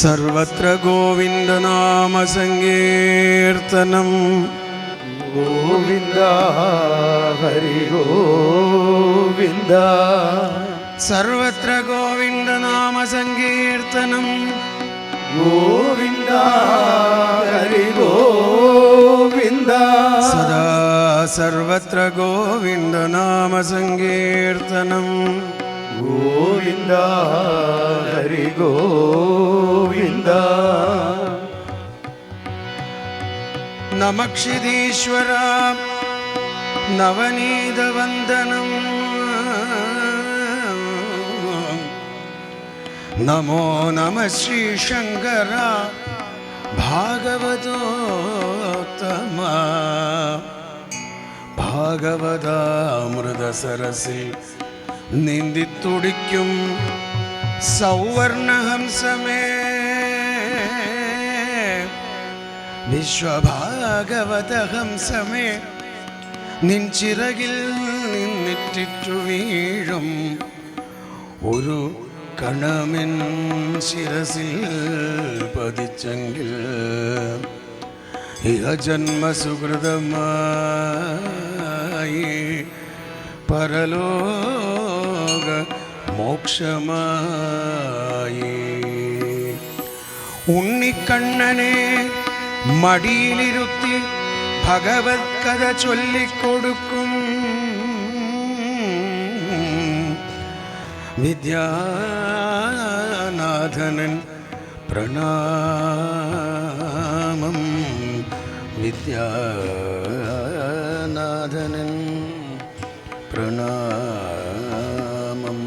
സർവത്ര ഗോവിന്ദനാമ സങ്കീർത്തനം. ഗോവിന്ദ ഹരി ഗോവിന്ദ. സർവത്ര ഗോവിന്ദനാമ സങ്കീർത്തനം. ഗോവിന്ദ ഹരി ഗോവിന്ദ. സദാ സർവത്ര ഗോവിന്ദനാമ സങ്കീർത്തനം. ഗോവിന്ദ ഹരി ഗോവിന്ദ. നമക്ഷിതീശ്വര നവനീതവന്ദനം. നമോ നമ ശ്രീശങ്കര ഭാഗവതോത്തമ. ഭാഗവതാമൃതസരസിൽ നീന്തിത്തുടിക്കും സൗവർണഹംസമേ. വിശ്വഭാഗവതഹംസമേ, നിൻ ചിറകിൽ നിന്നിറ്റിറ്റു വീഴും ഒരു കണമെൻ ശിരസിൽ പതിച്ചെങ്കിൽ ഇഹ ജന്മസുഹൃതമായി പരലോക മോക്ഷമായി. ഉണ്ണിക്കണ്ണനെ മടിയിലിരുത്തി ഭഗവത് കഥ ചൊല്ലിക്കൊടുക്കും വിദ്യാനാഥനൻ പ്രണാമം. വിദ്യാനാഥനൻ പ്രണാമം.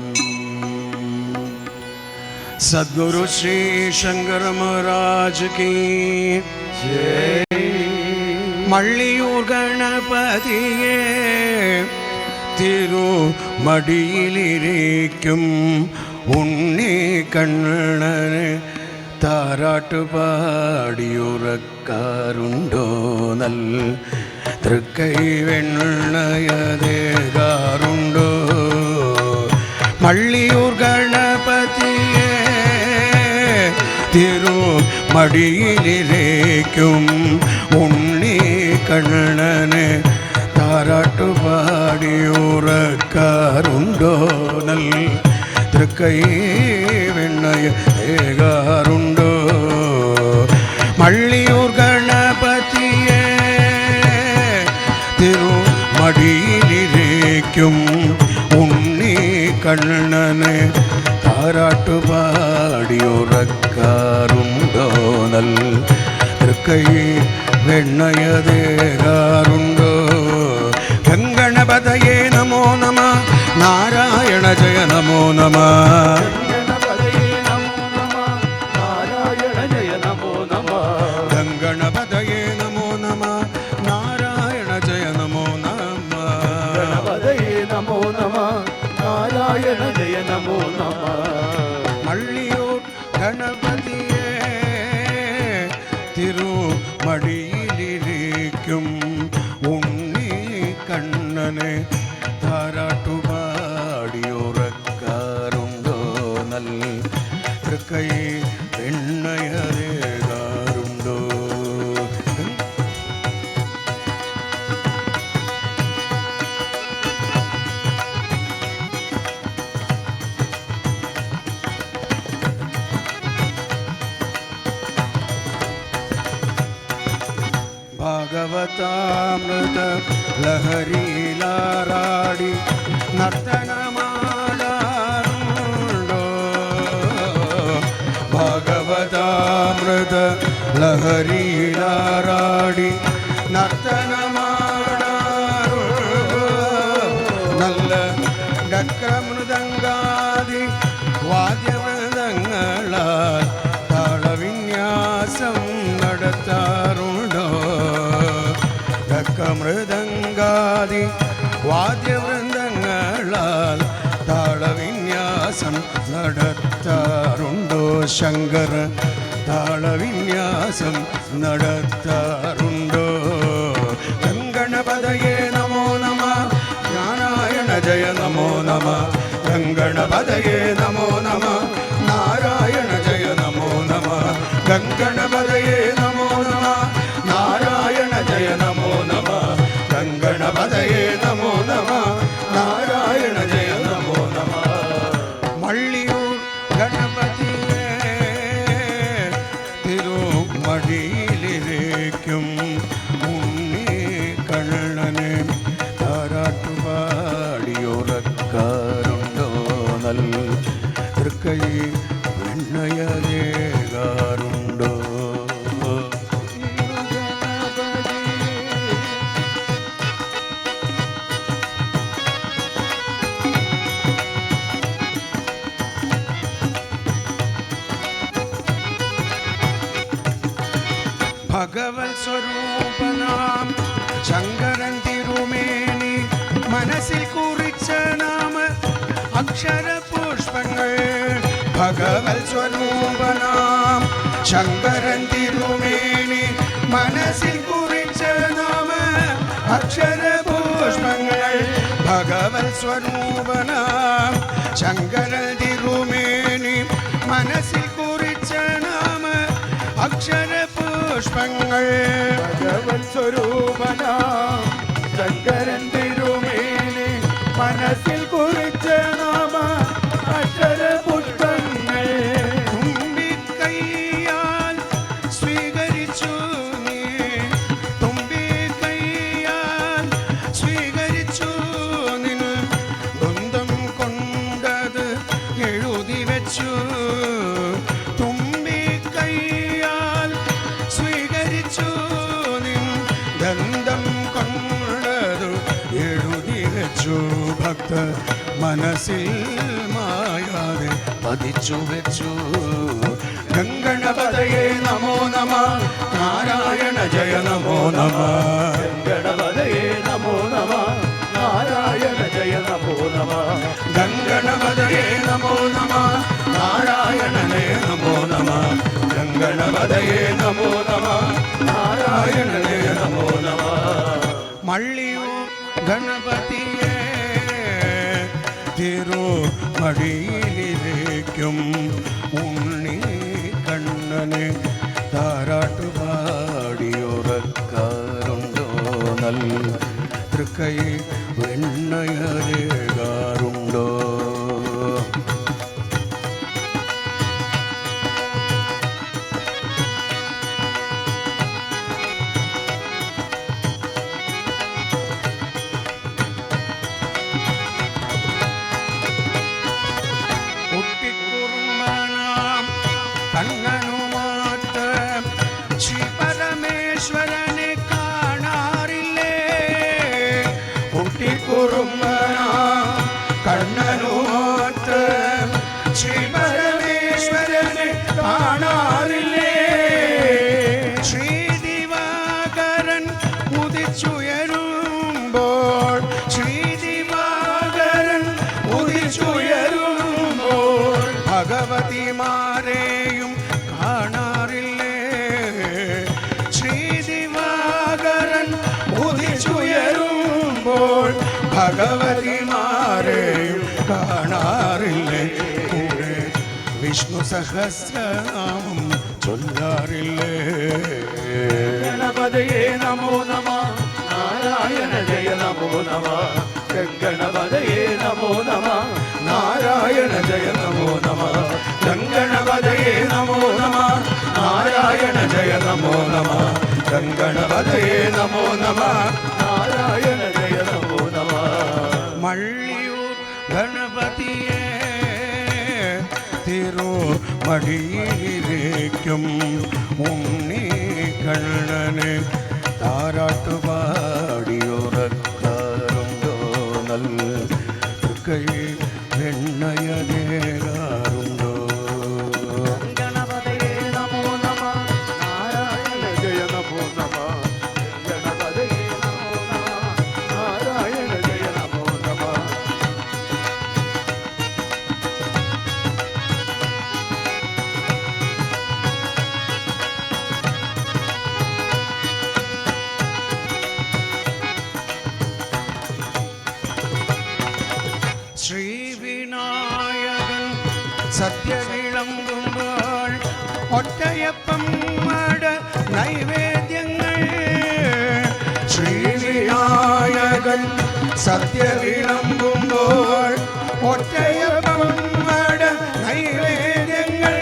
സദ്ഗുരു ശ്രീ ശങ്കര മഹാരാജ് കി ജയ്. മള്ളിയൂർ ഗണപതിയെ തിരുമടിയിലിരിക്കും ഉണ്ണിക്കണ്ണനെ താരാട്ടുപാടിയുറക്കാറുണ്ടോ നൽ തൃക്കൈ വെണ്ണയതേകാറുണ്ടോ. മള്ളിയൂർ ഗണപതിയെ തിരുമടിയിലിരിക്കും ഉണ്ണിക്കണ്ണനെ താരാട്ടുപാടിയുറക്കാറുണ്ടോ നൽ തൃക്കൈ വെണ്ണയതേകാറുണ്ടോ. മള്ളിയൂർ ഗണപതിയെ തിരുമടിയിലിരിക്കും ഉണ്ണിക്കണ്ണനെ താരാട്ടുപാടിയുറക്കാറുണ്ടോ നൽ തൃക്കൈ വെണ്ണയതേകാറുണ്ടോ. ഗംഗണപതയേ നമോ നമ. നാരായണ ജയ നമോ നമ. ഗംഗണപതയേ നമോ നമ. നാരായണ ജയ നമോ നമ. ഗണപതയേ നമോ നമ. നാരായണ ജയ നമോ നമ. മള്ളിയൂർ ഗണപതിയെ തിരുമടിയിലിരിക്കും ഉണ്ണിക്കണ്ണനെ താരാട്ടുപാടിയുറക്കാറുണ്ടോ നൽ തൃക്കൈ വെണ്ണയതേകാറുണ്ടോ. ഭാഗവതാമൃത ലഹരിയിലാറാടി നർത്തനമാടാറുണ്ടോ. ഭാഗവതാമൃത ലഹരിയിലാറാടി നർത്തനമാടാറുണ്ടോ. നല്ല ഡക്രമൃദംഗാദി വാദ്യവൃന്ദങ്ങളാൽ താളവിന്യാസം നടത്താറുണ്ടോ. ഡക്രമൃദംഗാദി വാദ്യവൃന്ദങ്ങളാൽ താളവിന്യാസം നടത്താറുണ്ടോ. ശങ്കര താളവിന്യാസം നടത്താറുണ്ടോ. ഗംഗണപതയേ നമോ നമ. നാരായണ ജയ നമോ നമ. ഗംഗണപതയേ നമോ നമ. നാരായണ ജയ നമോ നമ. ഗംഗണപതയേ നമോ നമ നാരായണ ജയ നമോ നമ ഗംഗണപതയേ നമോ നമ നാരായണ ജയ നമോ നമ മള്ളിയൂർ ഗണപതിയേ തിരുമടിയിലിരിക്കും ഉണ്ണി കണ്ണനെ താരാട്ടുപാടിയുറക്കാറുണ്ടോ നൽ തൃക്കൈ വെണ്ണയരേകാറുണ്ടോ ഭഗവത് സ്വരൂപനാം ശങ്കരൻ തിരുമേനി മനസ്സിൽ കുറിച്ച നാമ അക്ഷരപുഷ്പങ്ങൾ ഭഗവത് സ്വരൂപനാം ശങ്കരൻ തിരുമേനി മനസ്സിൽ കുറിച്ച നാമ അക്ഷരപുഷ്പങ്ങൾ ഭഗവത് സ്വരൂപനാം ശങ്കരൻ തിരുമേനി മനസ്സിൽ കുറിച്ച നാമ അക്ഷരപുഷ്പങ്ങൾ ഭഗവത് സ്വരൂപനാം ശങ്കരൻ തിരുമേനി മനസ്സിൽ കുറിച്ച നാമ അക്ഷരപുഷ്പങ്ങൾ തുമ്പിക്കൈയാൽ സ്വീകരിച്ചു നീ തുമ്പിക്കൈയാൽ സ്വീകരിച്ചു നിൻ ബന്ധം കൊണ്ടത് എഴുതി വെച്ചു തുമ്പിക്കൈയാൽ സ്വീകരിച്ചു നിൻ ഗന്ധം കൊണ്ടത് എഴുതി വെച്ചു ഭക്ത മനസ്സിൽ മായാതെ പതിച്ചു വെച്ചു ഗംഗണപതയേ നമോ നമ നാരായണ ജയ നമോ നമ ഗണപതയേ നമോ നമ നാരായണ ജയ നമോ നമ ഗംഗണപതയേ നമോ നമ നാരായണനേ നമോ നമ ഗംഗണപതയേ നമോ നമ നാരായണനേ നമോ നമ മള്ളിയൂർ ഗണപതിയേ തിരുമടിയിലിരിക്കും ഉണ്ണി കണ്ണനെ താരാട്ടുപാടിയുറക്കാറുണ്ടോ നൽ തൃക്കൈ വെണ്ണയരേകാറുണ്ടോ കുട്ടിക്കുറുമ്പനാം കണ്ണനുമാത്ത് ശ്രീ പരമേശ്വരനെ കാണാറില്ലേ കുട്ടിക്കുറുമ്പനാം കണ്ണനുമാത്ത് ശ്രീ പരമേശ്വരനെ കാണാറില്ലേ ശ്രീ ദിവാകരൻ ഉദിച്ചുയരുമ്പോൾ ശ്രീ ദിവാകരൻ ഉദിച്ചുയരുമ്പോൾ ഭഗവതിമാരെയും കാണാറില്ലേ ശ്രീ ദിവാകരൻ ഉദിച്ചുയരുമ്പോൾ ഭഗവതിമാരെയും കാണാറില്ലേ കൂടെ വിഷ്ണു സഹസ്രനാമം ചൊല്ലാറില്ലേ ഗണപതയേ നമോ നമ നാരായണ ജയ നമോ നമ ഗണപതയേ നമോ നമ നാരായണ ജയ നമോ നമ ഗംഗണപതയേ നമോ നമ നാരായണ ജയ നമോ നമ ഗംഗണപതയേ നമോ നമ നാരായണ ജയ നമോ നമ മള്ളിയൂർ ഗണപതിയേ തിരുമടിയിലിരിക്കും ഉണ്ണി കണ്ണനെ താരാട്ടുപാടിയുറക്കാറുണ്ടോ നൽ കൈ വെണ്ണയരേകാറുണ്ടോ ഗണപതയേ നമോ നമ നാരായണ ജയ നമോ നമ ഗണപതയേ നമോ നമ നാരായണ ജയ നമോ നമ ശ്രീവിനായകൻ സത്യ വിളമ്പുമ്പോൾ ഒറ്റയപ്പം മട നൈവേദ്യങ്ങൾ ശ്രീവിനായകൻ സദ്യ വിളമ്പുമ്പോൾ ഒറ്റയപ്പം മട നൈവേദ്യങ്ങൾ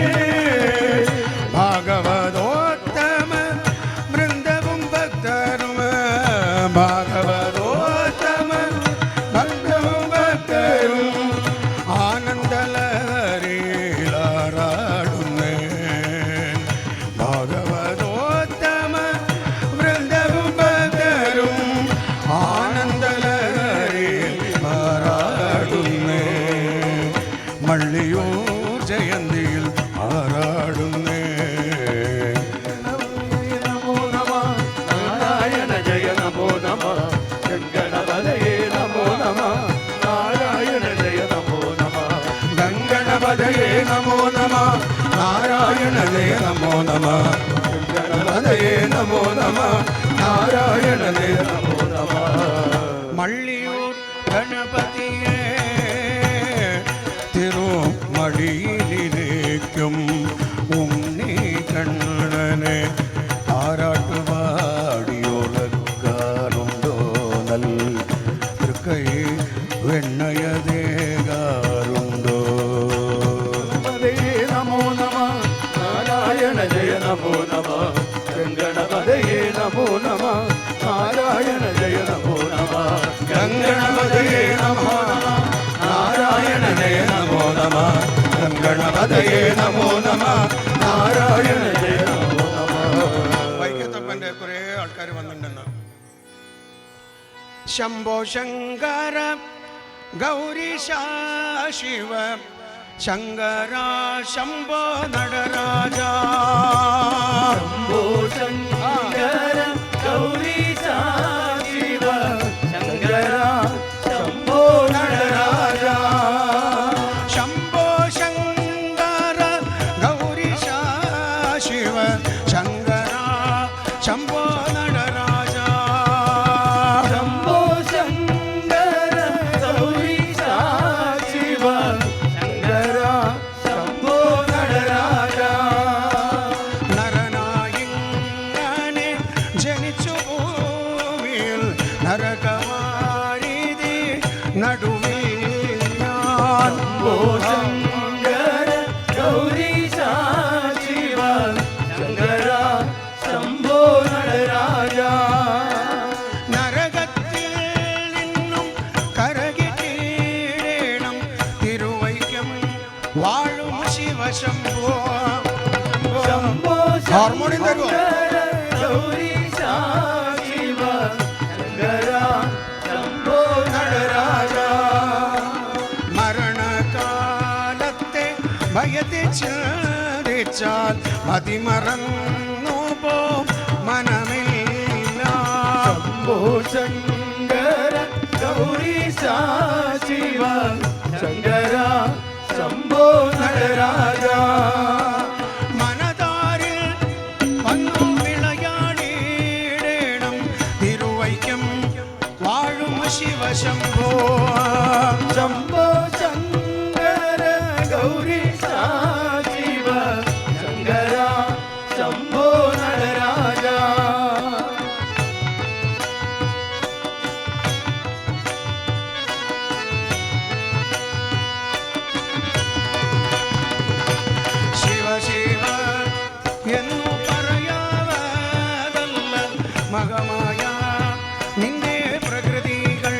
ഭാഗവതോത്തമ വൃന്ദവും ഭക്തരും ഭാഗവതോത്തമ ഭക്തവും ഭക്തരും ആനന്ദലഹരിയിലാറാടുന്നേ ഭാഗവതോത്തമ വൃന്ദവും ഭക്തരും ആനന്ദലഹരിയിലാറാടുന്നേ മള്ളിയൂർ ജയന്തിയിൽ ആറാടുന്നേ നമോ നമ നാരായണ ജയ നമോ നമ ഗംഗണപതയേ നമോ നമ നാരായണ ജയ നമോ നമ ഗംഗണപതയേ നമോ നമ നാരായണ ജയ നമോ നമ ഗംഗണപതയേ നമോ നമ നാരായണ ജയ നമോ നമ മള്ളിയൂർ ഗണപതിയെ തിരുമടിയിലിരിക്കും ഉണ്ണി കണ്ണനെ ആറാട്ടുപാടിയോളക്കാറുണ്ടോ നൽ തൃക്കൈ വെണ്ണയതേകാറുണ്ടോ ഗണപതയേ നമോ നമ നാരായണ ജയ നമോ നമ ഗംഗണപതയേ നമോ നമ നാരായണ ജയ നമോ നമ ഗംഗണപതയേ നമോ നമ നാരായണ ജയ നമോ നമ ഗംഗണപതയേ നമോ നമ നാരായണ ജയ നമോ നമ വൈക്കത്തപ്പൻ്റെ കുറേ ആൾക്കാർ വന്നിട്ടുണ്ടെന്ന് ശംഭോ ശങ്കര ഗൗരീശ ശിവ ശങ്കര ശംഭോ നടരാജ ശംഭോ ശങ്കര ഗൗരീശ ശിവ ശങ്കര ശംഭോ നടരാജ ശംഭോ ശങ്കര ഗൗരീശ ശിവ ശങ്കര ശംഭോ നടരാജ ശംഭോ ശങ്കര ഗൗരീശ ശിവ ശങ്കര ശംഭോ നടരാജ നരനായിങ്ങനെ ജനിച്ചു ഭൂമിയിൽ നരകവാരിതി നടുവിൽ ഞാൻ ശംഭോ ശങ്കര ഗൗരീശ ശിവ ശങ്കര ശംഭോ നടരാജ നരകത്തിൽ നിന്നും കരകിടേണം തിരുവൈക്കം വാഴും ശിവശംഭോ ശംഭോ ഹാർമോണിയം തരുമോ? ശങ്കര ഗൗരീശ ശിവ ശങ്കര ശംഭോ നടരാജ മരണകാലത്തെ ഭയത്തെ ചിന്തിച്ചാൽ മതിമറന്നു പോ മനമില്ല ശംഭോ ശങ്കര ഗൗരീശ ശിവ ശങ്കര ശംഭോ നടരാജ മനതാരിൽ വന്നു വിളയാടിയിടേണം തിരുവൈക്കം വാഴും ശിവശംഭോ ശംഭോ ശങ്കര ഗൗരീശ ശിവ ശങ്കര ശംഭോ നടരാജ ശിവ ശിവ എന്നു പറയാവതല്ല മകമായ നിന്റെ പ്രകൃതികൾ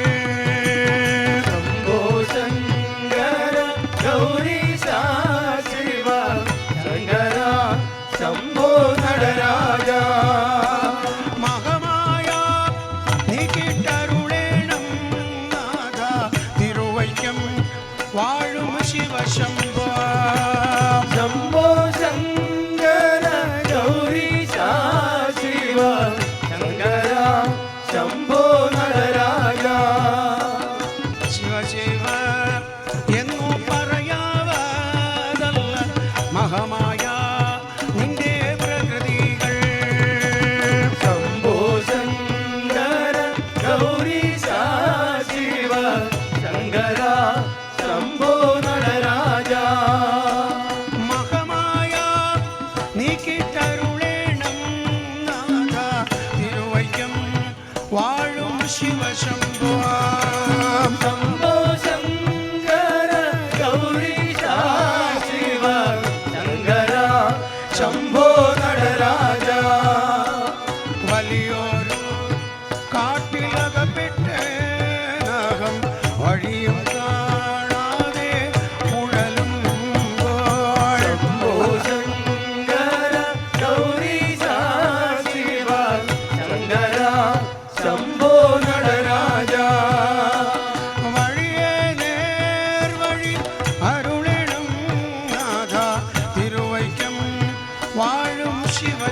ശംഭോ ശങ്കര ഗൗരീശ ശിവ ശങ്കര ശംഭോ നടരാജ മകമായ നീ കിട്ടരുളേണം നാഥ തിരുവൈക്കം വാഴും ശിവശംഭോ ശംഭോ ശങ്കര ഗൗരീശ ശിവ ശങ്കര ശംഭോ നടരാജ ശിവ ശിവ എന്നു പറയാവതല്ല മഹമായ നിന്റെ പ്രകൃതികൾ ശംഭോ ശങ്കര ഗൗരീശ ശിവ ശങ്കര ശംഭോ നടരാജ മഹമായ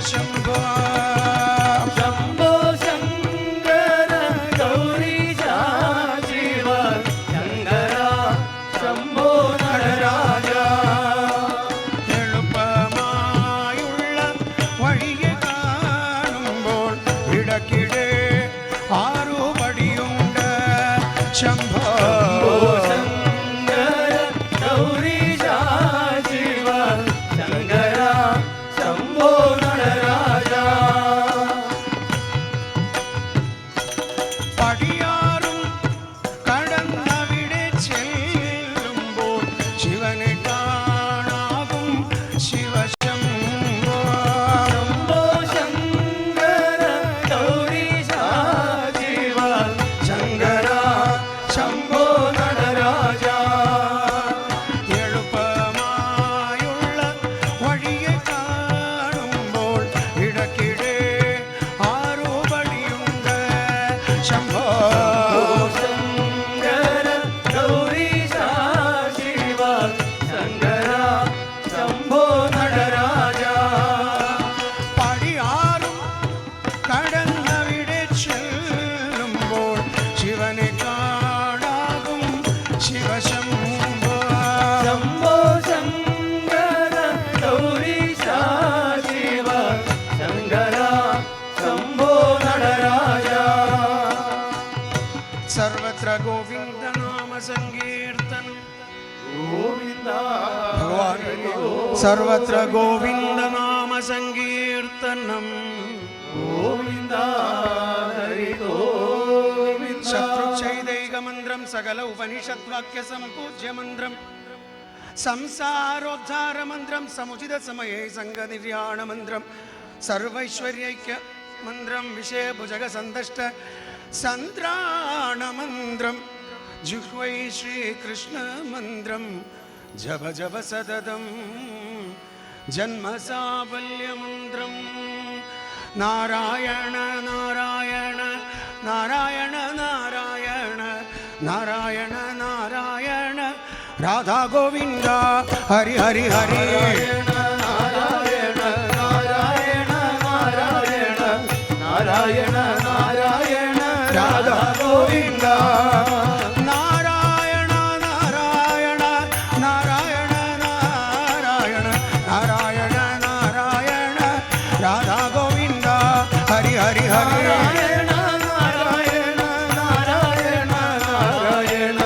ശംഭോ ശംഭോ ശങ്കര ഗൗരീശ ശിവ ശങ്കര ശംഭോ നടരാജ എളുപ്പമായുള്ള വഴിയെ കാണുമ്പോൾ ഇടയ്ക്കിടെ ആറുപടിയുണ്ട് ശംഭോ ശങ്കര ഗൗരീശ ശിവ ശങ്കര ശംഭോ നടരാജ പടിയാറും കടന്നവിടെ ചെല്ലുമ്പോൾ ശിവനെ കാണാകും ശിവശംഭോ ശംഭോ ശങ്കര ഗൗരീശ ശിവ ശങ്കര ശംഭോ നടരാജ എളുപ്പമായുള്ള വഴിയെ കാണുമ്പോൾ ഇടയ്ക്കിടെ ആറുപടിയുണ്ട് ശംഭോ ശങ്കര ഗൗരീശ ശിവ ശങ്കര ശംഭോ നടരാജ പടിയാറും കടന്നവിടെ ചെല്ലുമ്പോൾ ശിവനെ കാണാകും ശിവശംഭോ ശംഭോ ശങ്കര ഗൗരീശ ശിവ ശങ്കര ശംഭോ നടരാജ സർവത്ര ഗോവിന്ദനാമ സങ്കീർത്തനം ഗോവിന്ദ ഭഗവാൻ സർവത്ര ഗോവിന്ദനാമ സങ്കീർത്തനം ഗോവിന്ദ ഹരി ഗോവിന്ദ ശത്രുച്ഛൈദൈകമന്ത്രം സകല ഉപനിഷദ്വാക്യ സംപൂജ്യ മന്ത്രം സംസാരോദ്ധാര മന്ത്രം സമുചിത സമയേ സംഘനിര്യാണ മന്ത്രം സർവൈശ്വര്യൈക്യ മന്ത്രം വിഷയഭുജഗ സന്തഷ്ട സന്ത്രാണ മന്ത്രം ജിഹ്വൈ ശ്രീകൃഷ്ണ മന്ത്രം ജപ ജപ സതതം ജന്മസാഫല്യമന്ത്രം നാരായണ നാരായണ നാരായണ നാരായണ നാരായണ നാരായണ രാധാ ഗോവിന്ദ ഹരി ഹരി ഹരി നാരായണ നാരായണ നാരായണ നാരായണ നാരായണ രാധാ ഗോവിന്ദ നാരായണ നാരായണ നാരായണ നാരായണ നാരായണ നാരായണ രാധാ ഗോവിന്ദ ഹരി ഹരി ഹരി നാരായണ നാരായണ നാരായണ നാരായണ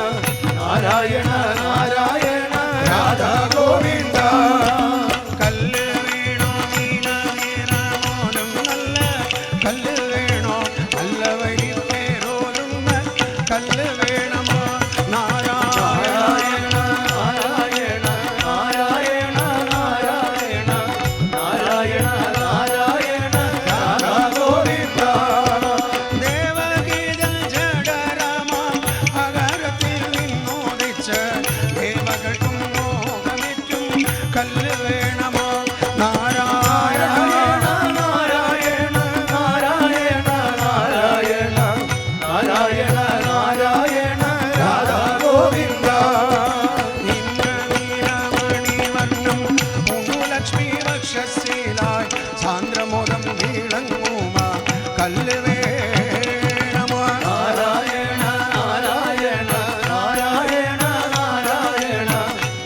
നാരായണ നാരായണ രാധാ ഗോവിന്ദ കല്ല് വീണോ നീല നീല മോനും നല്ല കല്ല് വേണോ നല്ല വഴി പേരോരുന്ന കല്ല് വേണമോ നാരായണ നാരായണ നാരായണ നാരായണ നാരായണ നാരായണ രാധാ ഗോവിന്ദ ദേവഗീതം ജഡരമ അകരത്തിൽ നിന്നോദിച്ച് ദേവകൾക്കും മോഹമിറ്റും കല്ല് വേണമോ നാരായണ നാരായണ നാരായണ നാരായണ നാരായണ നാരായണ രാധാ ഗോവിന്ദ ഇന്ദ്രനീലമണിവർണ്ണം ലക്ഷ്മി വക്ഷശീലായി സാന്ദ്രമോദം വീളങ്ങൂമ കല്ല് വേണമോ നാരായണ നാരായണ നാരായണ നാരായണ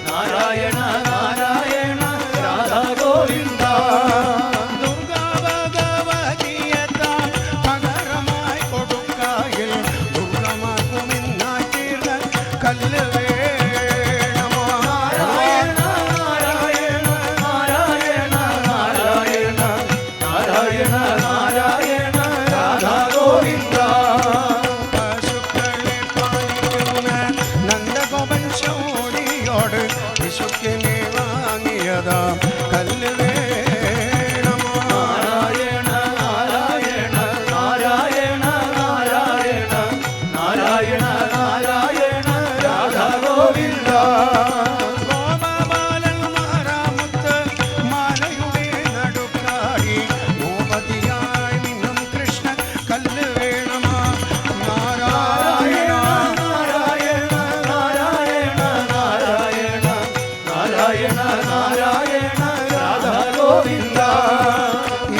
നാരായണ നാരായണ രാധാ ഗോവിന്ദ ദുർഗാ ഭഗവതിയെത്താൻ പകരമായി കൊടുക്കായിൽ ദുർഗമാക്കുമെന്നായി തീർന്ന കല്ല് വേണമോ നാരായണ നാരായണ നാരായണ നാരായണ നാരായണ നാരായണ രാധാ ഗോവിന്ദ പശുക്കളെ പാലിക്കുന്ന നന്ദഗോപൻ ശൗരിയോട് വിശുക്കിനെ വാങ്ങിയതാ കല്ല് വേണമോ നാരായണ നാരായണ നാരായണ നാരായണ നാരായണ നാരായണ രാധാ ഗോവിന്ദ ഗോപബാലൻ മാറാമുത്ത് മാലയുടെ നടുക്കാടി ഗോപതിയായി നിന്നും കൃഷ്ണ കല്ല് വേണമോ നാരായണ നാരായണ നാരായണ നാരായണ നാരായണ നാരായണ രാധാ ഗോവിന്ദ ഈ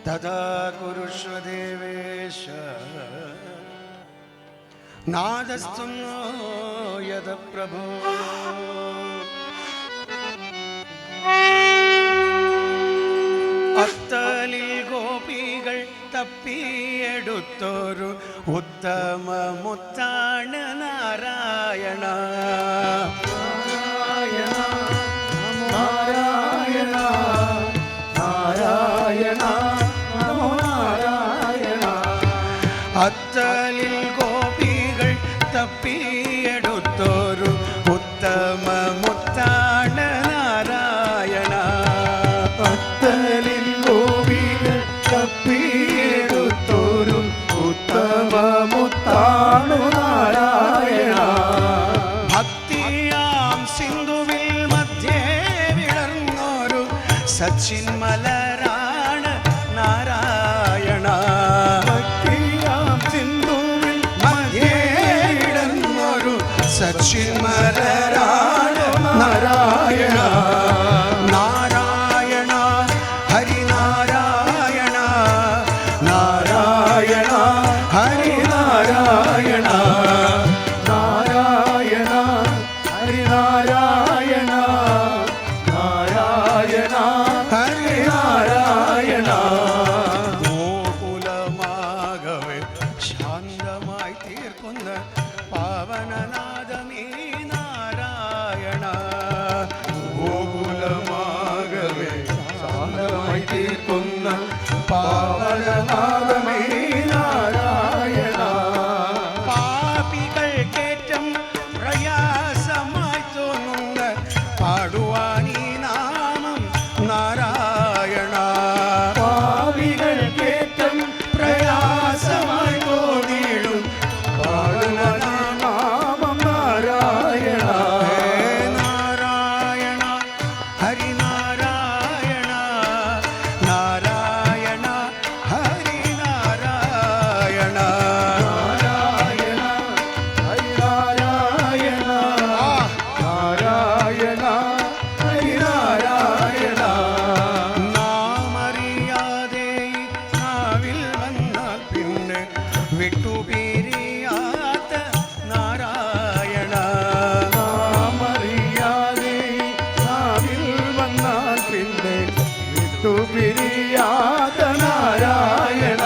തഥാ കുരുഷ്വ ദേവേശ നാദസ്തു യദ പ്രഭോ. അത്തലിൽ ഗോപികൾ തപ്പിയെടുത്തൊരു ഉത്തമ മുത്താണ് നാരായണ. നാരായണ നാരായണ നമോ നാരായണ. അത്തലിൽ ഗോപികൾ തപ്പിയെടുത്തൊരു ഉത്തമ മുത്താണ് നാരായണ. അത്തലിൽ ഗോപികൾ തപ്പിയെടുത്തൊരു ഉത്തമ മുത്താണ് നാരായണ. ഭക്തിയാം സിന്ധുവിൽ മധ്യേ വിളർന്നൊരു സച്ചിന്മലരാണ് നാരായണ. ഭക്തിയാം സിന്ധുവിൽ മധ്യേ വിളർന്നൊരു സച്ചിന്മലരാണ് നാരായണ. നാരായണ ഹരിനാരായണ നാരായണ ഹരിനാരായണ. നാരായണ ഹരിനാരായണ നാരായണ ഹരിനാരായണ. ഗോകുലമാകവേ ശാന്തമായി തീർക്കുന്ന പാവനനാദമീ നാരായണ. ഗോകുലമാകവേ ശാന്തമായി തീർക്കുന്ന പാവനനാദമേ നാരായണ. പാപികൾക്കേറ്റം പ്രയാസമായി തോന്നുന്ന പാടുവാനീ നാമം നാരായണ. പാപികൾക്കേറ്റം പ്രയാസമായി തോന്നിയിടും പാടുനാമം നാരായണ. ഹേ നാരായണ ഹരിനാരായണ നാരായണ ഹരിനാരായണ. നാരായണ ഹരിനാരായണ നാരായണ ഹരിനാരായണ. നാമറിയാതെ നാവിൽ വന്നാൽ പിന്നെ വിട്ടുപിരിയാത്ത നാരായണ. നാമറിയാതെ നാവിൽ വന്നാൽ പിന്നെ വിട്ടുപിരിയാത്ത നാരായണ.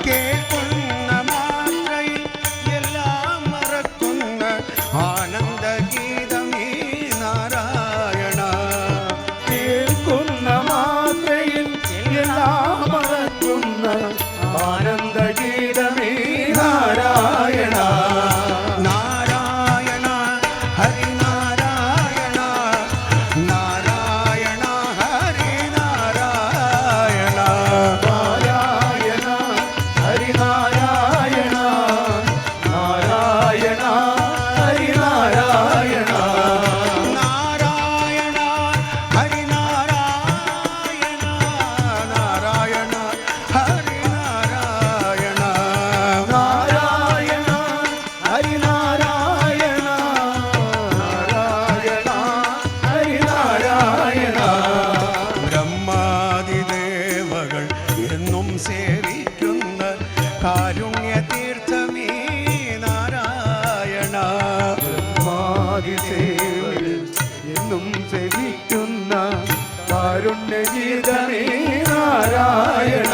കേൾക്കുന്ന മാത്രയിൽ എല്ലാം മറക്കുന്ന ആനന്ദഗീതമീ നാരായണ. കേൾക്കുന്ന മാത്രയിൽ എല്ലാം മറക്കുന്ന ആനന്ദഗീതമേ നാരായണ. നാരായണ ഹരിനാരായണ നാരായണ ഹരിനാരായണ. നാരായണ ഹരിനാരായണ നാരായണ ഹരിനാരായണ. നാരായണ ഹരിനാരായണ നാരായണ ഹരിനാരായണ. നാരായണ ഹരിനാരായണ നാരായണ ഹരിനാരായണ. ബ്രഹ്മാദിദേവകൾ എന്നും സേവിക്കുന്ന കാരുണ്യതീർത്ഥമീ നാരായണ. മാതിസേവയിൽ എന്നും സേവിക്കുന്ന കാരുണ്യഗീതമേ നാരായണ.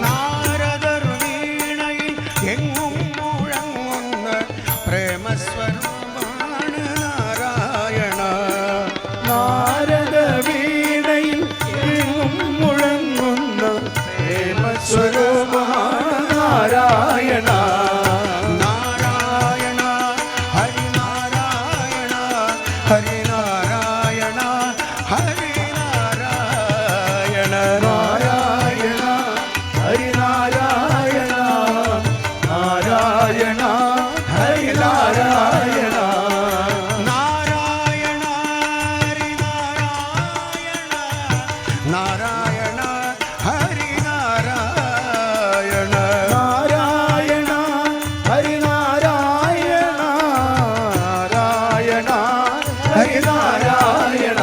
നാരദർ വീണയിൽ എങ്ങും മുഴങ്ങുന്ന പ്രേമസ്വരൂപമാണ് നാരായണ. നാരദ വീണയിൽ എങ്ങും മുഴങ്ങുന്ന പ്രേമസ്വരൂപമാണ് നാരായണ. നാരായണ ഹരിനാരായണ ഹരിനാരായണ ഹരിനാരായണ. നാരായണ ഹരിനാരായണ നാരായണ ഹരിനാരായണ. നാരായണ ഹരിനാരായണ നാരായണ ഹരിനാരായണ. നാരായണ ഹരിനാരായണ നാരായണ ഹരിനാരായണ.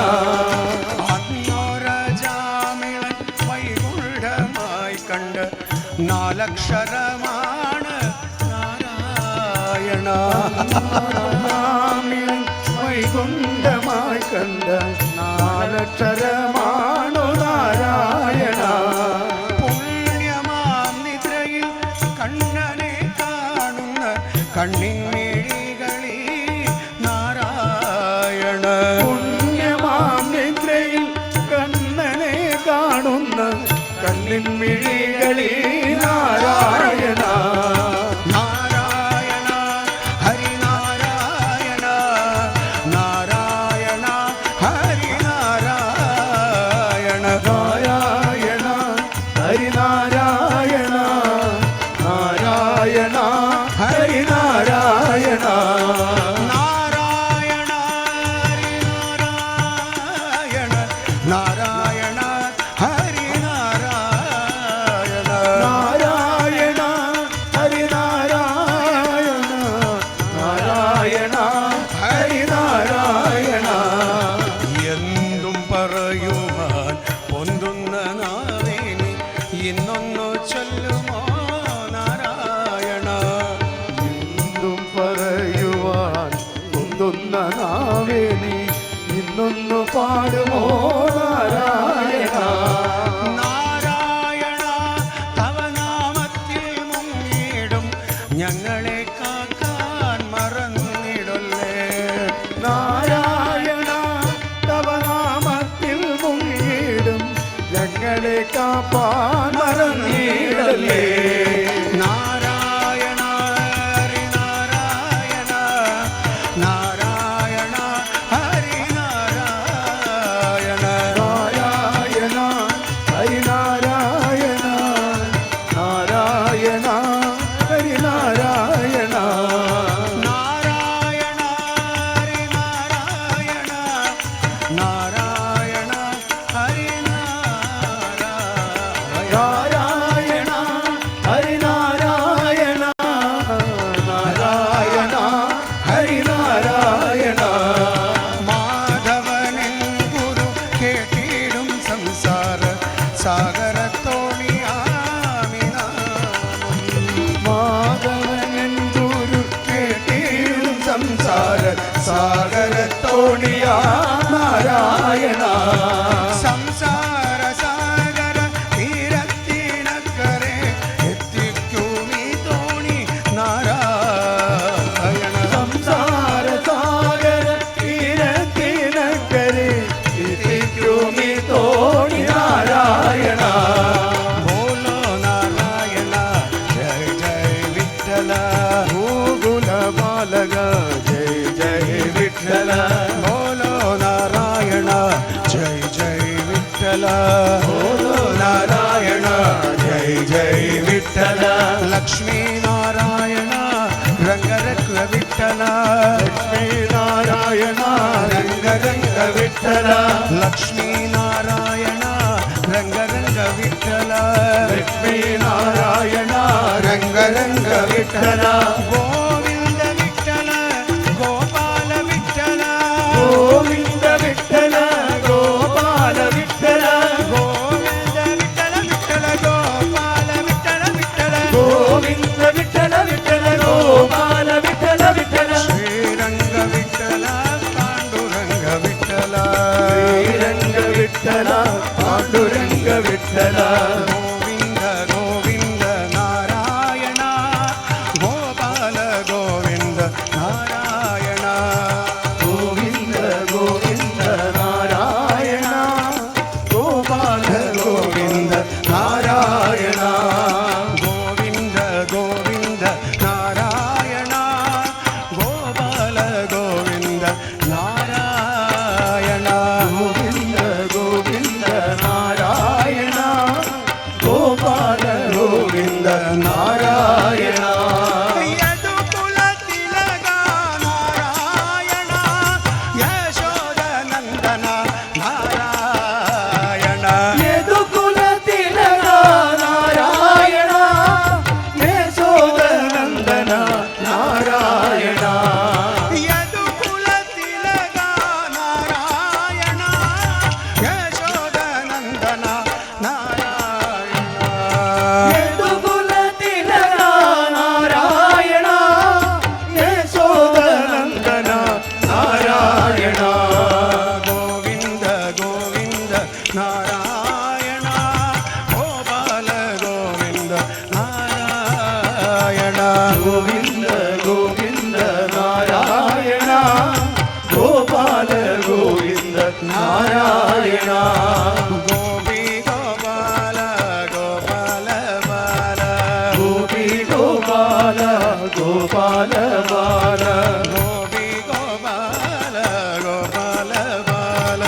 ആത്മോരജാമിളൻ വൈകുണ്ഠ നാലക്ഷരമാണ് നാരായണ. വൈകുണ്ഠമായി കണ്ട നാലക്ഷരമാണു നാരായണ. പുണ്യമാം നിദ്രയിൽ കണ്ണനെ കാണുന്ന കണ്ണിൻമിഴികളി നാരായണ. പുണ്യമാം നിദ്രയിൽ കണ്ണനെ കാണുന്ന കണ്ണിൻമിഴികളി നാരായണ. നാരായണ ഹരിനാരായണ നാരായണ ഹരിനാരായണ. നാരായണ ഹരിനാരായണ നാരായണ ഹരിനാരായണ. നാരായണ ഹരിനാരായണ നാരായണ ഹരിനാരായണ. നാരായണ ഹരിനാരായണ നാരായണ ഹരിനാരായണ. എന്തും പറയുവാൻ പൊന്തുന്ന നാവേനി ഇന്നൊന്നു ചൊല്ലുമോ നാരായണ. എന്തും പറയുവാൻ പൊന്തുന്ന നാവേനി ഇന്നൊന്നു പാടുമോ നാരായണ. നാരായണ തവ നാമത്തിൽ മുങ്ങിടും ഞങ്ങളെ കാക്കാൻ മറന്നിടല്ലേ. നാരായണ തവ നാമത്തിൽ മുങ്ങിടും ഞങ്ങളെ കാപ്പാൻ മറന്നിടലേ. നാരായണ ഹരിനാരായണ നാരായണ ഹരിനാരായണ. നാരായണ ഹരിനാരായണ നാരായണ ഹരിനാരായണ. നാരായണ ഹരിനാരായണ നാരായണ ഹരിനാരായണ. നാരായണ ഹരിനാരായണ നാരായണ ഹരിനാരായണ. മാധവനൻ ഗുരു കേട്ടിടും സംസാര സാഗരത്തോണിയാമിനാമം. മാധവനൻ ഗുരു കേട്ടിടും സംസാര സാഗരത്തോണിയാ നാരായണ. സംസാര സാഗര തീരത്തിനക്കരെ എത്തിക്കുമീ തോണി നാരായണ. സംസാര സാഗര തീരത്തിനക്കരെ എത്തിക്കുമീ തോണി നാരായണ. ബോലോ നാരായണ ജയ ജയ വിഠല. ഗോകുല ബാലക ജയ ജയ വിഠല. ബോലോ നാരായണ ജയ ജയ വിഠല. ബോലോ നാരായണ ജയ ജയ വിഠല. ലക്ഷ്മീ നാരായണ രംഗരക്ക വിഠല. ലക്ഷ്മീ നാരായണ രംഗരംഗ വിഠല. ലക്ഷ്മീ നാരായണ രംഗരംഗ വിഠല. ലക്ഷ്മീ നാരായണ രംഗരംഗ വിഠല. ഗോവിന്ദ വിഠല ഗോപാല വിഠല. ഗോവിന്ദ വിഠല ഗോപാല വിഠല. ഗോവിന്ദ വിഠല വിഠല ഗോപാല വിഠല വിഠല. ഗോവിന്ദ വിഠല വിഠല ഗോപാല വിഠല വിഠല. ശ്രീരംഗ വിഠല പാണ്ഡുരംഗ വിഠല. ശ്രീരംഗ വിഠല പാണ്ഡുരംഗ വിഠല. ഗോവിന്ദ ഗോവിന്ദ നാരായണ ഗോപാല നാരായണ ഗോപി ഗോപാല ഗോപാല ബാല ഗോപി ഗോപാല ഗോപാല ബാല ഗോപി ഗോപാല ഗോപാല ബാല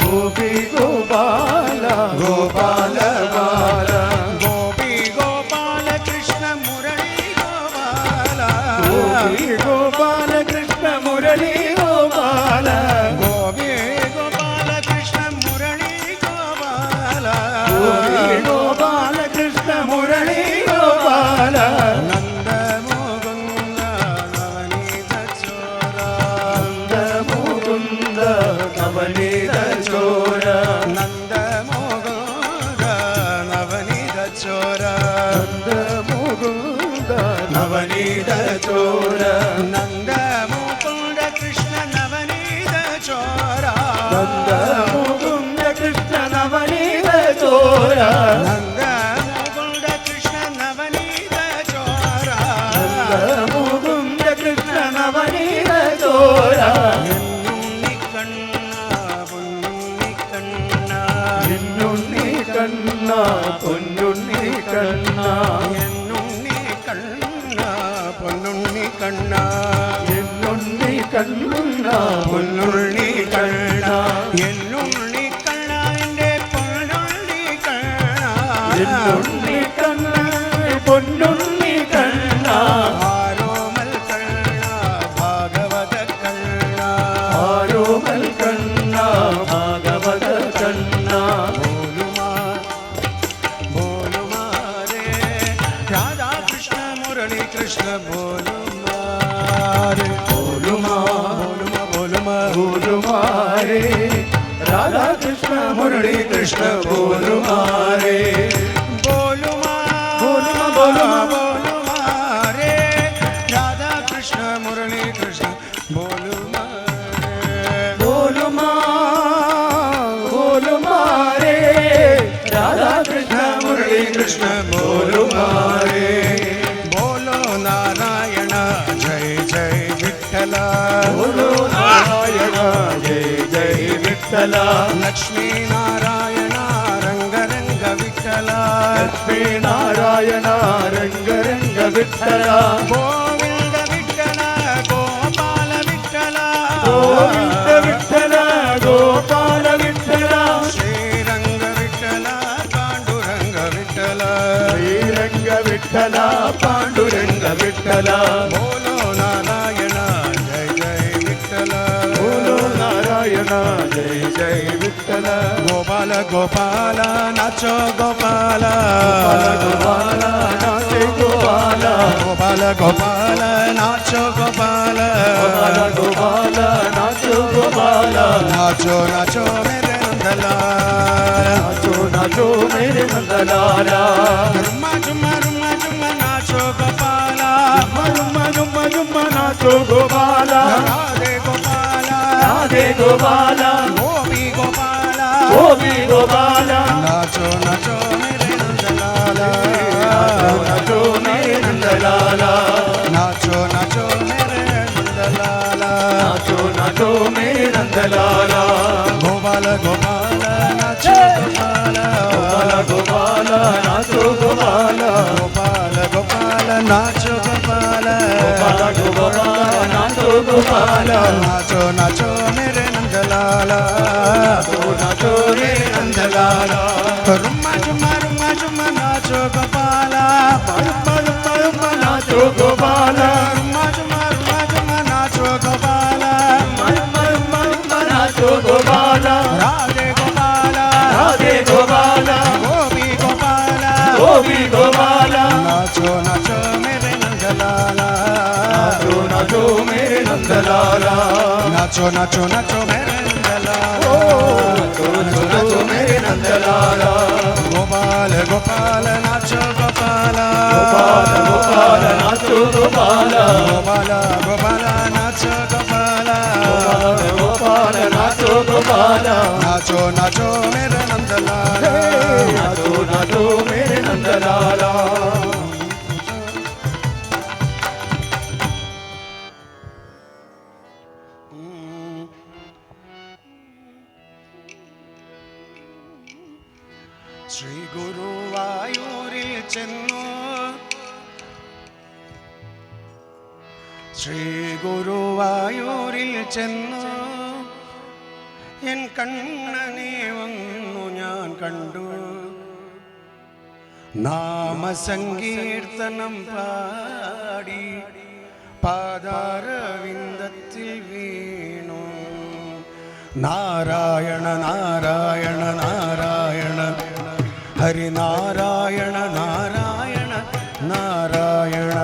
ഗോപി ഗോപാല ഗോപാല ബാല ഗോപി ഗോപാല കൃഷ്ണ മുരളി ഗോപാല ഗോപി ഗോപാല കൃഷ്ണ മുരളി ഗോപാല ഗോപി ഗോപാല കൃഷ്ണ മുരളി ഗോപാല ഗോപി ഗോപാല കൃഷ്ണ മുരളി ഗോപാല നന്ദമുകുന്ദ നവനീത ചോര മുകുന്ദ നവനീത ചോര നന്ദമുകുന്ദ നവനീത ചോര മുകുന്ദ നവനീത ചോര നന്ദമുകുന്ദ കൃഷ്ണ നവനീത ചോര മുകുന്ദ കൃഷ്ണ നവനീത ചോര നന്ദമുകുന്ദ കൃഷ്ണ നവനീത ചോര മുകുന്ദ കൃഷ്ണ നവനീത ചോര എന്നുണ്ണി കണ്ണ പൊന്നുണ്ണി കണ്ണ എന്നുണ്ണി കണ്ണ പൊന്നുണ്ണി കണ്ണ എന്നുണ്ണി കണ്ണ എന്നുണ്ണി കണ്ണ പൊന്നുണ്ണി പൊന്നുണ്ണി കണ്ണ എന്നുണ്ണി കണ്ണ എൻ്റെ പൊന്നുണ്ണി കണ്ണ എന്നുണ്ണി കണ്ണ പൊന്നുണ്ണി കണ്ണ ആരോമൽ കണ്ണ ഭാഗവത കണ്ണ ആരോമൽ കണ്ണ ഭാഗവത കണ്ണ बोलुमा रे राधा कृष्ण मुरली कृष्ण बोलुमा रे बोलुमा बोलुमा बोलुमारे राधा कृष्ण मुरली कृष्ण बोलुमारे बोलुमा बोलुमा बोलुमा बोलुमा रे राधा कृष्ण मुरली कृष्ण बोलुमा बोलुमा बोलुमारे राधा कृष्ण मुरली कृष्ण बोलुमारे बोलो नारायण जय जय विठ्ठल बोलो नारायण जय जय विठ्ठल लक्ष्मी नारायण रंग रंग विठ्ठल लक्ष्मी नारायण रंग रंग विठ्ठल गोविंद विठ्ठल गोपाल विठ्ठल गोविंद विठ्ठल गोपाल विठ्ठल श्रीरंग विठ्ठल पांडुरंग विठ्ठल श्रीरंग विठ्ठल पांडुरंग विठ्ठल बोलो नारायण जय जय विठ्ठल बोलो नारायण जय जय विठ्ठल गोपाल गोपाल नाचो गोपाल गोपाल नाचे गोपाल गोपाल गोपाल नाचो गोपाल गोपाल गोपाल नाचो गोपाल नाचो नाचो मेरे नंदलाल नाचो नाचो मेरे नंदलाला रुम्मा झुम्मा नाचो गोपाल जुम्मा जुम्मा जुम्मा नाचो गोपाल राधे गोपाल राधे गोपाल गोपी गोपाल गोपी गोपाल नाचो नाचो मेरे नंदलाल नाचो मेरे नंदलाला नाचो नाचो मेरे नंदलाल नाचो नाचो मेरे नंदलाला गोपाल गोपाल नाचो गोपाल गोपाल गोपाल नाचो गोपाल गोपाल गोपाल नाचो गोपाल गोपाल गोपाल नाचो गोपाल नाचो नाचो मेरे नंदलाल नाचो नाचो मेरे नंदलाला रुम्मा झुम्मा नाचो गोपाल रुम्मा रुम्मा रुम्मा नाचो गोपाल रुम्मा झुम्मा नाचो गोपाल रुम्मा रुम्मा रुम्मा नाचो गोपाल राधे गोपाल राधे गोपाल गोपी गोपाल गोपी गोपाल नाचो नाचो मेरे नंदलाल नाचो नाचो मेरे नंदलाला नाचो नाचो नाचो मेरे नंदलाल नाचो नाचो नाचो मेरे नंदलाला गोपाल गोपाल नाचो गोपाल गोपाल गोपाल नाचो गोपाल गोपाल गोपाल नाचो गोपाल गोपाल गोपाल नाचो गोपाल नाचो नाचो मेरे नंदलाल नाचो नाचो मेरे नंदलाला ശ്രീ ഗുരുവായൂരിൽ ചെന്നു ശ്രീ ഗുരുവായൂരിൽ ചെന്നു എൻ കണ്ണനെ വന്നു ഞാൻ കണ്ടു നാമസങ്കീർത്തനം പാടി പാദാരവിന്ദത്തിൽ വീണു നാരായണ നാരായണ നാരായണ ഹരിനാരായണ നാരായണ നാരായണ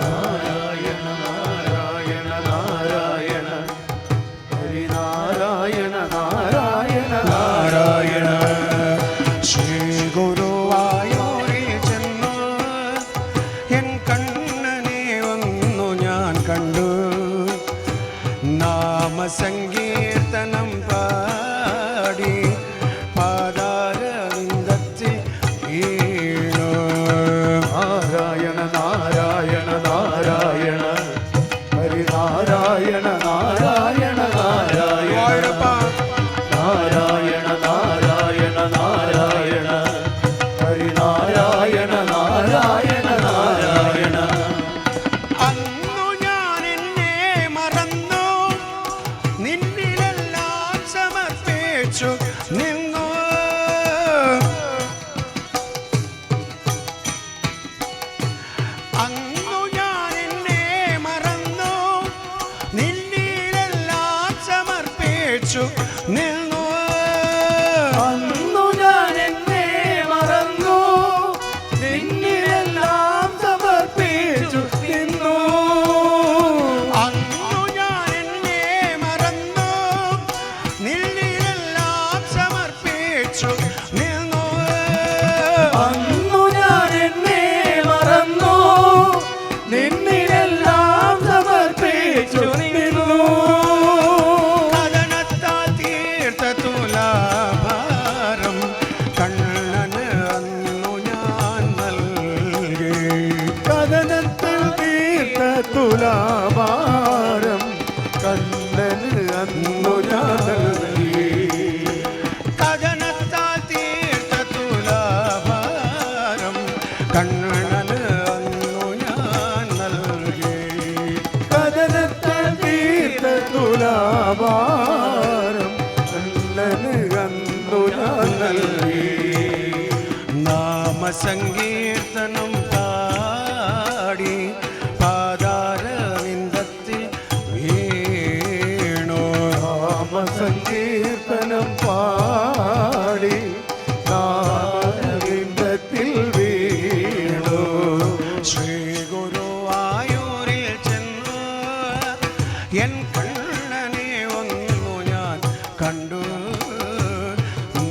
നാരായണ നാരായണ നാരായണ ഹരിനാരായണ നാരായണ നാരായണ ശ്രീ ഗുരുവായൂരിൽ ചെന്നു എൻ കണ്ണനെ വന്നു ഞാൻ കണ്ടു നാമസങ്കീർത്തനം പാടി പാദാരവിന്ദത്തിൽ വീണു നാരായണ നാരായണ നാരായണ ഹരിനാരായണ നാരായണ നാരായണ നാരായണ നാരായണ നാരായണ ഹരിനാരായണ നാരായണ നാരായണ അന്നു ഞാൻ എന്നെ മറന്നു നിന്നിലെല്ലാം സമർപ്പിച്ചു നിന്നു അന്നു ഞാൻ എന്നെ മറന്നു നിന്നിലെല്ലാം സമർപ്പിച്ചു നിന്നു അന്നു ഞാൻ എന്നെ മറന്നു നിന്നിലെല്ലാം സമർപ്പിച്ചു നിന്നു അന്നു ഞാൻ എന്നെ മറന്നു നിന്നിലെല്ലാം സമർപ്പിച്ചു നിന്നു അന്നു ഞാൻ എന്നെ മറന്നു നിന്നിലെല്ലാം സമർപ്പിച്ചു നിന്നു കഥനത്താൽ തീർത്ത തുലാഭാരം കണ്ണന് അന്നു ഞാൻ നൽകി കഥനത്തിൽ തീർത്ത തുലാഭാരം കണ്ണന് അന്നു ഞാൻ നൽകി കഥനത്താൽ തീർത്ത തുലാഭാരം കണ്ണന് അന്നു ഞാൻ നൽകി കഥനത്തിൽ തീർത്ത തുലാഭാരം കണ്ണന് അന്നു ഞാൻ നൽകി നാമസങ്കീർത്തനം പാടി പാദാരവിന്ദത്തിൽ വീണു നാമസങ്കീർത്തനം പാടി നാമവിന്ദത്തിൽ വീണു ശ്രീ ഗുരുവായൂരിൽ ചെന്നു എൻ കണ്ണനെ വന്നു ഞാൻ കണ്ടു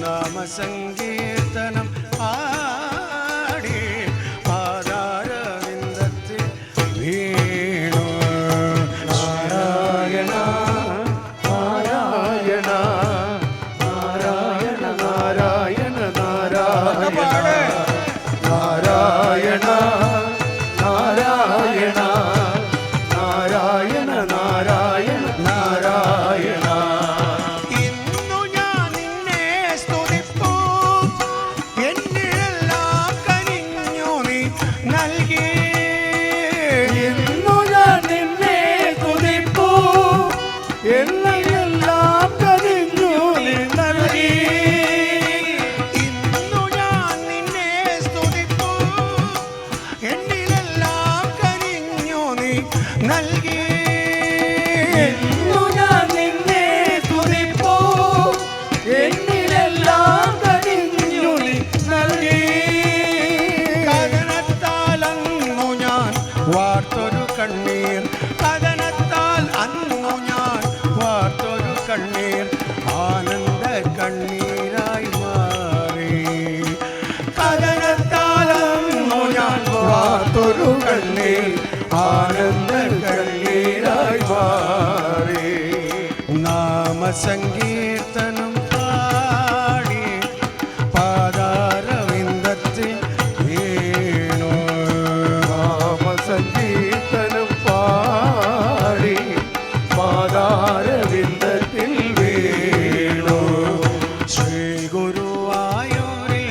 നാമസങ്കീർത്തനം പാടി പാദാരവിന്ദത്തിൽ വീണു നാരായണ നാരായണ നാരായണ നാരായണ നാരായണ നാരായണ നാരായണ നാരായണ നാരായണ നാരായണ ഇന്നു ഞാൻ നിന്നെ സ്തുതിപ്പൂ എന്നിലെല്ലാം കനിഞ്ഞു നീ നൽകി ഇന്നു ഞാൻ നിന്നെ തുതിപ്പൂ എന്നെല്ലാം കനിഞ്ഞു നീ നൽകി ഇന്നു ഞാൻ നിന്നെ സ്തുതിപ്പൂ എന്നിലെല്ലാം കനിഞ്ഞു നീ നൽകി ഇന്നു ഞാൻ നിന്നെ തുതിപ്പൂ എന്നിലെല്ലാം കനിഞ്ഞു നീ നൽകി കഥനത്താൽ അന്നു ഞാൻ വാർത്തൊരു കണ്ണീർ കഥനത്താൽ അന്നു ഞാൻ വാർത്തൊരു കണ്ണീർ ആനന്ദ കണ്ണീരായി മാറി കഥനത്താൽ അന്നു ഞാൻ വാർത്തൊരു കണ്ണീർ ആനന്ദ കണ്ണീരായി മാറി നാമസങ്കീർത്തനം പാടി പാദാരവിന്ദത്തിൽ വീണു നാമസങ്കീർത്തനം പാടി പാദാരവിന്ദത്തിൽ വീണു ശ്രീ ഗുരുവായൂരിൽ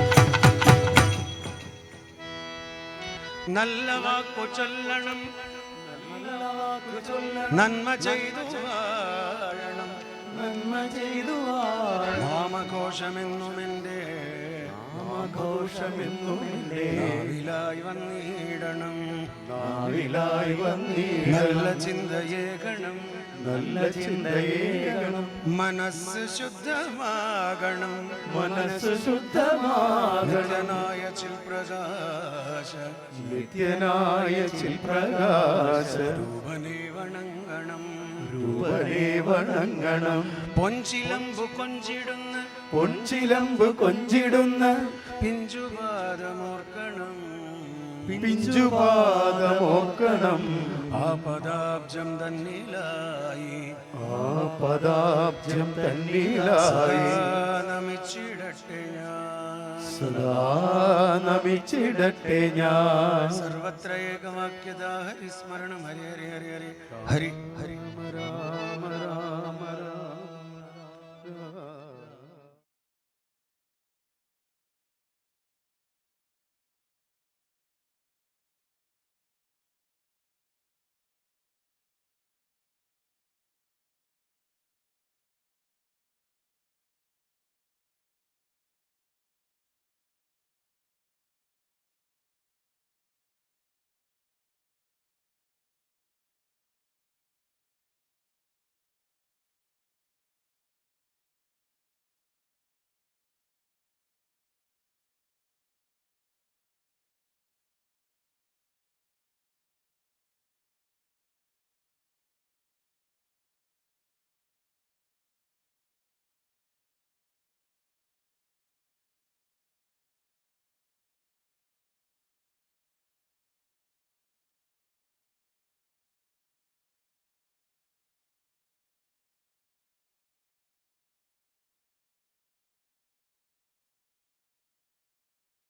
നല്ല വാക്കു ചൊല്ലണം, നല്ല വാക്കു ചൊല്ലണം, നന്മ ചെയ്തു വാഴണം, നന്മ ചെയ്തു വാഴണം. നാമഘോഷമെന്നും എൻ്റെ നാമഘോഷമെന്നും എൻ്റെ നാവിലായി വന്നിടണം, നാവിലായി വന്നിടണം. നല്ല ചിന്തയേകണം, നല്ല ചിന്തയേകണം. മനസ്സ് ശുദ്ധമാകണം, മനസ്സ് ശുദ്ധമാകണം. നിത്യനായ ചിൽപ്രകാശ നിത്യനായ ചിൽപ്രകാശ രൂപനെ വണങ്ങണം, രൂപനെ വണങ്ങണം. പൊൻചിലമ്പു കൊഞ്ചിടുന്ന പൊൻചിലമ്പ് കൊഞ്ചിടുന്ന പിഞ്ചുപാദമോർക്കണം, പിഞ്ചുപാദമോർക്കണം. ആ പദാബ്ജം തന്നിലായി ആ പദാബ്ജം തന്നിലായി നമിച്ചിടട്ടെ ഞാൻ, സദാ നമിച്ചിടട്ടെ ഞാൻ. സർവത്ര ഏകവാക്യത ഹരിസ്മരണം ഹരി ഹരി ഹരി ഹരി ഹരി